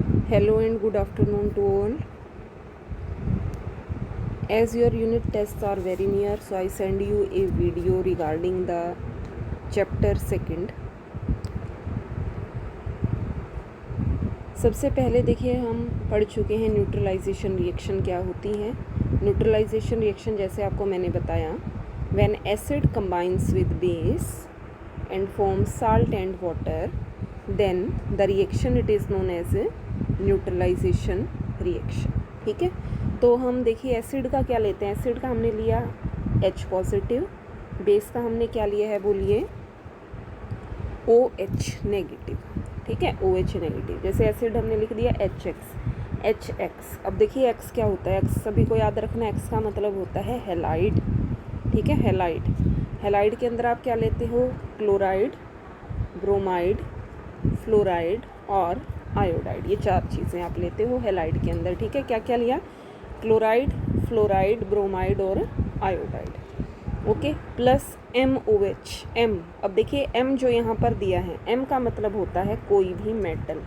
Hello and good afternoon to all. As your unit tests are very near, so I send you a video regarding the chapter second. सबसे पहले देखिए हम पढ़ चुके हैं neutralisation reaction क्या होती हैं. न्यूट्रलाइजेशन रिएक्शन जैसे आपको मैंने बताया, when acid combines with base and form salt and water, then the reaction it is known as neutralization reaction. ठीक है, तो हम देखिए एसिड का क्या लेते हैं. एसिड का हमने लिया H पॉजिटिव, बेस का हमने क्या लिया है बोलिए OH नेगेटिव. ठीक है, OH नेगेटिव. जैसे एसिड हमने लिख दिया HX. अब देखिए X क्या होता है. X सभी को याद रखना, X का मतलब होता है हेलाइड. ठीक है, हेलाइड के अंदर आप क्या लेते हो, क्लोराइड, ब्रोमाइड, फ्लोराइड और आयोडाइड. ये 4 चीज़ें आप लेते हो हेलाइड के अंदर. ठीक है, क्या क्या लिया, क्लोराइड, फ्लोराइड, ब्रोमाइड और iodide. Okay, plus MOH. M, अब देखिए M जो यहाँ पर दिया है, M का मतलब होता है कोई भी मेटल.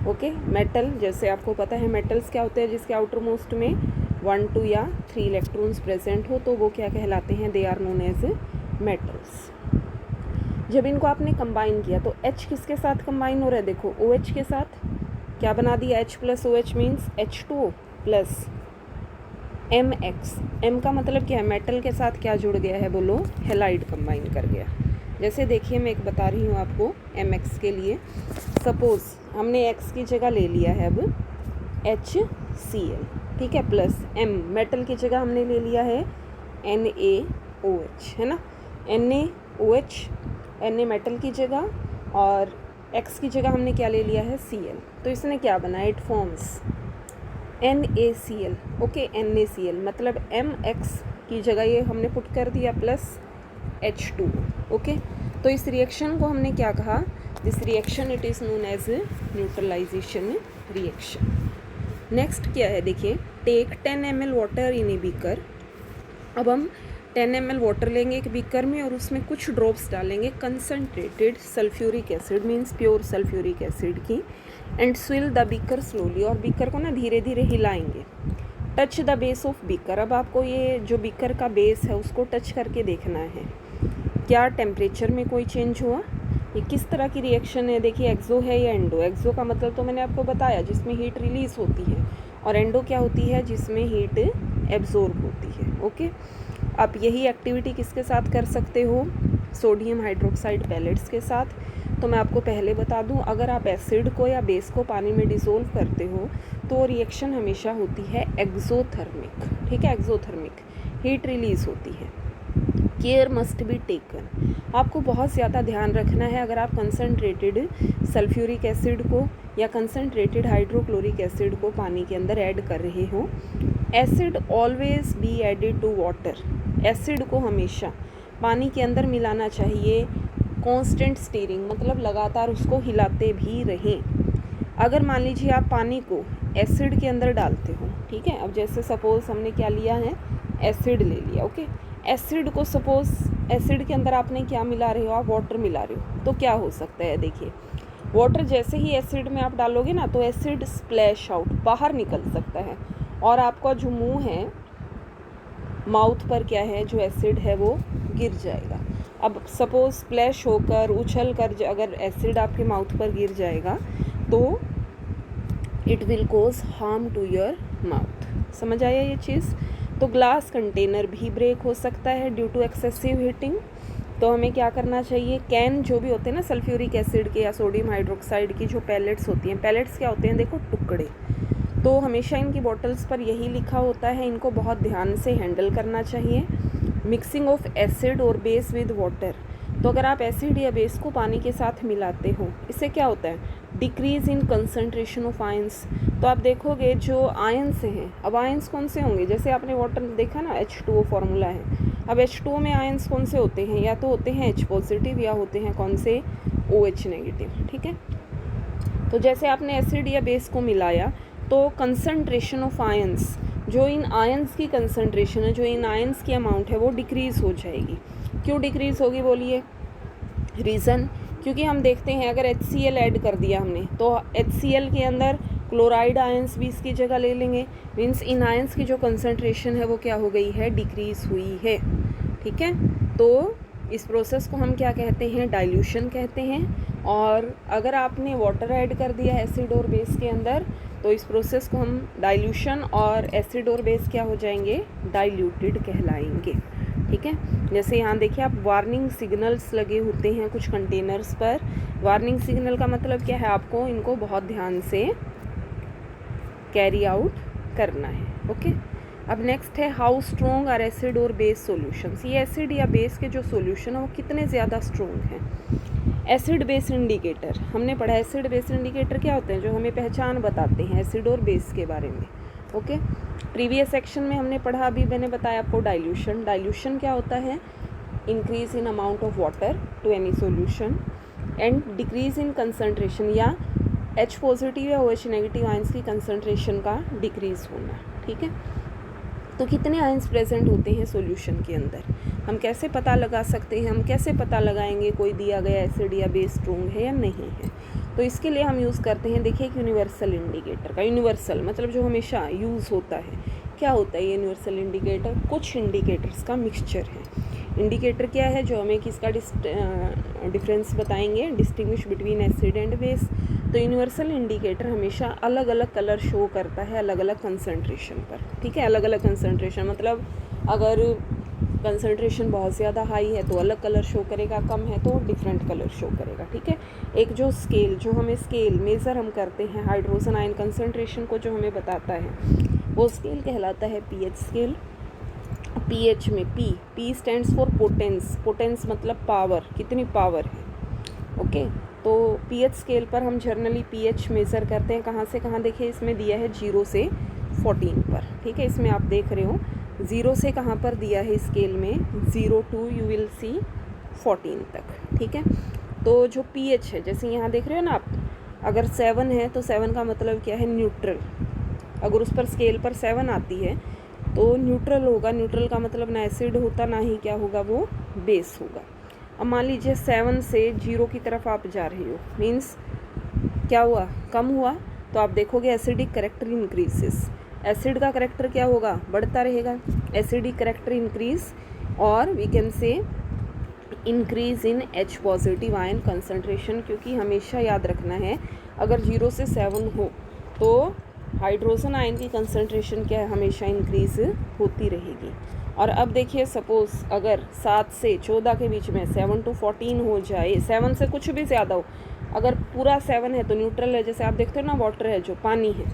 ओके, मेटल जैसे आपको पता है मेटल्स क्या होते हैं, जिसके आउटर मोस्ट में 1, 2 या 3 इलेक्ट्रॉन्स प्रेजेंट हो, तो वो क्या कहलाते हैं, they are known as metals. जब इनको आपने कंबाइन किया तो H किसके साथ कंबाइन हो रहा है, देखो OH के साथ. क्या बना दिया, H plus OH means H2O plus MX. M का मतलब क्या है, मेटल के साथ क्या जुड़ गया है, बोलो हेलाइड कंबाइन कर गया. जैसे देखिए मैं एक बता रही हूँ आपको MX के लिए. सपोज हमने X की जगह ले लिया है अब HCl. ठीक है, प्लस M, मेटल की जगह हमने ले लिया है NaOH, है ना. NaOH, Na मेटल की जगह, और X की जगह हमने क्या ले लिया है, Cl. तो इसने क्या बना, it forms NaCl. Okay, NaCl मतलब MX की जगह ये हमने पुट कर दिया प्लस H2. ओके, तो इस रिएक्शन को हमने क्या कहा, this reaction it is known as neutralization reaction. Next क्या है, देखिए take 10 ml water in a beaker. अब हम 10 ml वाटर लेंगे एक बीकर में और उसमें कुछ ड्रॉप्स डालेंगे concentrated sulphuric acid, means pure sulphuric acid की, and swirl the beaker slowly, और बीकर को ना धीरे धीरे हिलाएंगे. Touch the base of beaker. अब आपको ये जो बीकर का बेस है उसको टच करके देखना है क्या टेम्परेचर में कोई चेंज हुआ. ये किस तरह की रिएक्शन है, देखिए एक्सो है या एंडो. एक्सो का मतलब तो मैंने आपको बताया जिसमें हीट रिलीज होती है, और एंडो क्या होती है, जिसमें हीट एब्जॉर्ब होती है. ओके, आप यही एक्टिविटी किसके साथ कर सकते हो, सोडियम हाइड्रोक्साइड पैलेट्स के साथ. तो मैं आपको पहले बता दूं, अगर आप एसिड को या बेस को पानी में डिसोल्व करते हो तो रिएक्शन हमेशा होती है एक्सोथर्मिक. ठीक है, एक्सोथर्मिक, हीट रिलीज होती है. Care must be taken. आपको बहुत ज़्यादा ध्यान रखना है अगर आप कंसनट्रेटेड सल्फ्यूरिक एसिड को या कंसनट्रेटेड हाइड्रोक्लोरिक एसिड को पानी के अंदर ऐड कर रहे हो. Acid always be added to water. Acid को हमेशा पानी के अंदर मिलाना चाहिए. कांस्टेंट स्टीरिंग मतलब लगातार उसको हिलाते भी रहें. अगर मान लीजिए आप पानी को एसिड के अंदर डालते हो, ठीक है, अब जैसे सपोज हमने क्या लिया है, एसिड ले लिया. ओके, एसिड को सपोज एसिड के अंदर आपने क्या मिला रहे हो, आप वाटर मिला रहे हो, तो क्या हो सकता है, देखिए वाटर जैसे ही एसिड में आप डालोगे ना तो एसिड स्प्लैश आउट, बाहर निकल सकता है, और आपका जो मुंह है, माउथ पर क्या है, जो एसिड है वो गिर जाएगा. अब सपोज स्प्लैश होकर उछल कर अगर एसिड आपके माउथ पर गिर जाएगा तो it will cause harm to your mouth. समझ आया ये चीज़. तो ग्लास कंटेनर भी ब्रेक हो सकता है ड्यू टू एक्सेसिव हीटिंग. तो हमें क्या करना चाहिए, कैन जो भी होते हैं ना सल्फ्यूरिक एसिड के या सोडियम हाइड्रोक्साइड की जो पैलेट्स होती हैं, पैलेट्स क्या होते हैं, देखो टुकड़े, तो हमेशा इनकी बॉटल्स पर यही लिखा होता है, इनको बहुत ध्यान से हैंडल करना चाहिए. मिक्सिंग ऑफ एसिड और बेस विद वाटर. तो अगर आप एसिड या बेस को पानी के साथ मिलाते हो, इससे क्या होता है, decrease in concentration of ions. तो आप देखोगे जो आयंस हैं, अब आयंस कौन से होंगे, जैसे आपने वाटर देखा ना H2O फॉर्मूला है, अब H2O में आयंस कौन से होते हैं, या तो होते हैं H पॉजिटिव या होते हैं कौन से, OH नेगेटिव. ठीक है, तो जैसे आपने एसिड या बेस को मिलाया तो कंसनट्रेशन ऑफ आयंस, जो इन आयंस की कंसनट्रेशन है, जो इन आयंस की अमाउंट है वो डिक्रीज़ हो जाएगी. क्यों डिक्रीज़ होगी बोलिए, रीज़न, क्योंकि हम देखते हैं अगर HCl ऐड कर दिया हमने तो HCl के अंदर क्लोराइड आयंस भी इसकी जगह ले लेंगे, मीन्स इन आयंस की जो कंसंट्रेशन है वो क्या हो गई है, डिक्रीज हुई है। ठीक है, तो इस प्रोसेस को हम क्या कहते हैं, डाइल्यूशन कहते हैं। और अगर आपने वाटर ऐड कर दिया एसिड और बेस के अंदर तो इस प्रोसेस को हम डाइल्यूशन, और एसिड और बेस क्या हो जाएंगे, डाइल्यूटेड कहलाएंगे। ठीक है, जैसे यहाँ देखिए आप वार्निंग सिग्नल्स लगे होते हैं कुछ कंटेनर्स पर। वार्निंग सिग्नल का मतलब क्या है, आपको इनको बहुत ध्यान से कैरी आउट करना है। ओके, अब नेक्स्ट है हाउ स्ट्रॉन्ग आर एसिड और बेस सॉल्यूशंस। ये एसिड या बेस के जो सॉल्यूशन है वो कितने ज़्यादा स्ट्रॉन्ग हैं। एसिड बेस इंडिकेटर हमने पढ़ा, एसिड बेस इंडिकेटर क्या होते हैं, जो हमें पहचान बताते हैं एसिड और बेस के बारे में। ओके, प्रीवियस सेक्शन में हमने पढ़ा, अभी मैंने बताया आपको डाइल्यूशन। डाइल्यूशन क्या होता है, increase in amount of water to any solution and decrease in concentration, या H पॉजिटिव या OH नेगेटिव आयंस की कंसंट्रेशन का डिक्रीज होना। ठीक है, तो कितने आयंस प्रेजेंट होते हैं सॉल्यूशन के अंदर, हम कैसे पता लगा सकते हैं, हम कैसे पता लगाएंगे कोई दिया गया एसिड या बेस स्ट्रॉन्ग है या नहीं है। तो इसके लिए हम यूज़ करते हैं, देखिए एक यूनिवर्सल इंडिकेटर का। यूनिवर्सल मतलब जो हमेशा यूज़ होता है। क्या होता है ये यूनिवर्सल इंडिकेटर, कुछ इंडिकेटर्स का मिक्सचर है। इंडिकेटर क्या है, जो हमें किसका डिफरेंस बताएंगे, distinguish between acid and base. तो यूनिवर्सल इंडिकेटर हमेशा अलग अलग कलर शो करता है अलग अलग कंसंट्रेशन पर। ठीक है, अलग अलग कंसंट्रेशन मतलब अगर कंसंट्रेशन बहुत ज़्यादा हाई है तो अलग कलर शो करेगा, कम है तो डिफरेंट कलर शो करेगा। ठीक है, एक जो स्केल, जो हमें स्केल मेज़र हम करते हैं हाइड्रोजन आयन कंसंट्रेशन को जो हमें बताता है, वो स्केल कहलाता है pH स्केल। pH में P stands for potence. Potence मतलब पावर, कितनी पावर है। ओके, तो pH स्केल पर हम जर्नली pH मेज़र करते हैं। कहाँ से कहाँ, देखिए इसमें दिया है 0 से 14 पर। ठीक है, इसमें आप देख रहे हो 0 से कहाँ पर दिया है स्केल में, 0 to यू विल सी 14 तक। ठीक है, तो जो pH है, जैसे यहाँ देख रहे हो ना आप, अगर 7 है तो 7 का मतलब क्या है, न्यूट्रल। अगर उस पर स्केल पर 7 आती है तो न्यूट्रल होगा। न्यूट्रल का मतलब ना एसिड होता ना ही क्या होगा, वो बेस होगा। अब मान लीजिए 7 से 0 की तरफ आप जा रहे हो, मीन्स क्या हुआ, कम हुआ, तो आप देखोगे एसिडिक करेक्टर इंक्रीजेस। एसिड का करेक्टर क्या होगा, बढ़ता रहेगा। एसिडिक करेक्टर इंक्रीज, और we can say increase in H positive ion concentration, क्योंकि हमेशा याद रखना है अगर 0 से 7 हो तो हाइड्रोजन आयन की कंसंट्रेशन क्या है, हमेशा इंक्रीज होती रहेगी। और अब देखिए सपोज़ अगर 7 से 14 के बीच में 7 to 14 हो जाए, 7 से कुछ भी ज़्यादा हो, अगर पूरा 7 है तो न्यूट्रल है। जैसे आप देखते हो ना, वाटर है, जो पानी है,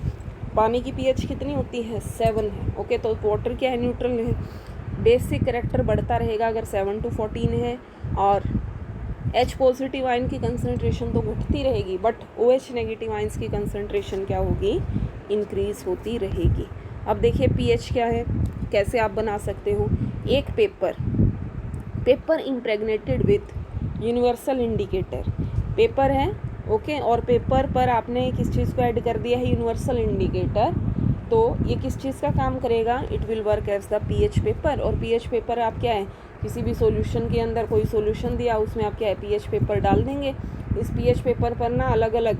पानी की pH कितनी होती है, 7 है। ओके, तो वाटर क्या है, न्यूट्रल है। बेसिक करेक्टर बढ़ता रहेगा अगर 7 to 14 है, और H पॉजिटिव आयन की कंसंट्रेशन तो घटती रहेगी, बट OH नेगेटिव आयंस की कंसंट्रेशन क्या होगी, इंक्रीज होती रहेगी। अब देखिए pH क्या है, कैसे आप बना सकते हो। एक paper impregnated with universal indicator, paper है, ओके, और पेपर पर आपने किस चीज़ को ऐड कर दिया है, यूनिवर्सल इंडिकेटर। तो ये किस चीज़ का काम करेगा, it will work as the pH paper. और pH पेपर आप क्या है, किसी भी सॉल्यूशन के अंदर कोई सॉल्यूशन दिया, उसमें आप क्या है, pH पेपर डाल देंगे। इस pH पेपर पर ना अलग अलग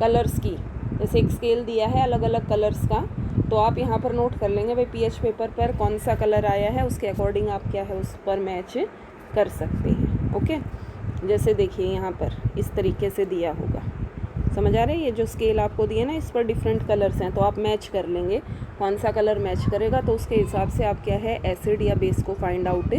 कलर्स की, जैसे एक स्केल दिया है अलग अलग कलर्स का, तो आप यहाँ पर नोट कर लेंगे भाई pH पेपर पर कौन सा कलर आया है, उसके अकॉर्डिंग आप क्या है उस पर मैच कर सकते हैं। ओके, जैसे देखिए यहाँ पर इस तरीके से दिया होगा, समझ आ रहा है। ये जो स्केल आपको दिया ना, इस पर डिफरेंट कलर्स हैं, तो आप मैच कर लेंगे कौन सा कलर मैच करेगा, तो उसके हिसाब से आप क्या है एसिड या बेस को फाइंड आउट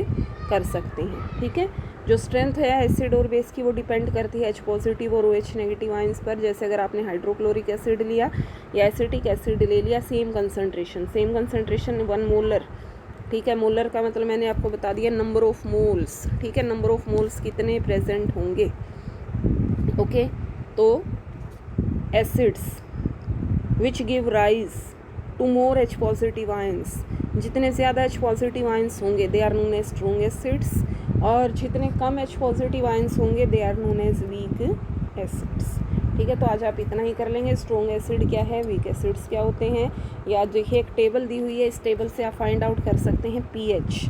कर सकते हैं। ठीक है, जो स्ट्रेंथ है एसिड और बेस की वो डिपेंड करती है H पॉजिटिव और OH नेगेटिव आयंस पर। जैसे अगर आपने हाइड्रोक्लोरिक एसिड लिया या एसिटिक एसिड ले लिया, सेम कंसंट्रेशन 1 मोलर। ठीक है, मोलर का मतलब मैंने आपको बता दिया नंबर ऑफ मोल्स। ठीक है, नंबर ऑफ मोल्स कितने प्रेजेंट होंगे। ओके, तो acids which give rise to more H positive ions, जितने ज़्यादा H पॉजिटिव आयंस होंगे they are known as strong acids, और जितने कम H पॉजिटिव आयंस होंगे they are known as weak acids. ठीक है, तो आज आप इतना ही कर लेंगे। स्ट्रॉन्ग एसिड क्या है, वीक एसिड्स क्या होते हैं, या देखिए एक टेबल दी हुई है, इस टेबल से आप फाइंड आउट कर सकते हैं pH।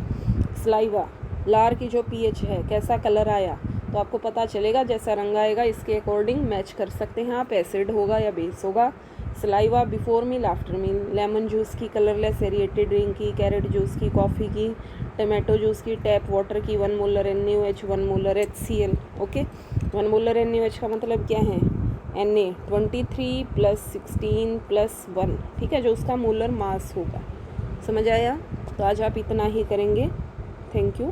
स्लाइवा लार की जो pH है, कैसा कलर आया, तो आपको पता चलेगा, जैसा रंग आएगा इसके अकॉर्डिंग मैच कर सकते हैं आप, एसिड होगा या बेस होगा। Saliva before meal after meal, lemon juice की, कलरलेस एरिएटेड ड्रिंक की, कैरेट जूस की, कॉफ़ी की, टमाटो जूस की, टैप वाटर की, 1 molar NaOH, 1 molar HCl। Okay, 1 molar NaOH का मतलब क्या है, Na 23 + 16 + 1, ठीक है, जो उसका मोलर मास होगा। समझ आया? तो आज आप इतना ही करेंगे। Thank you.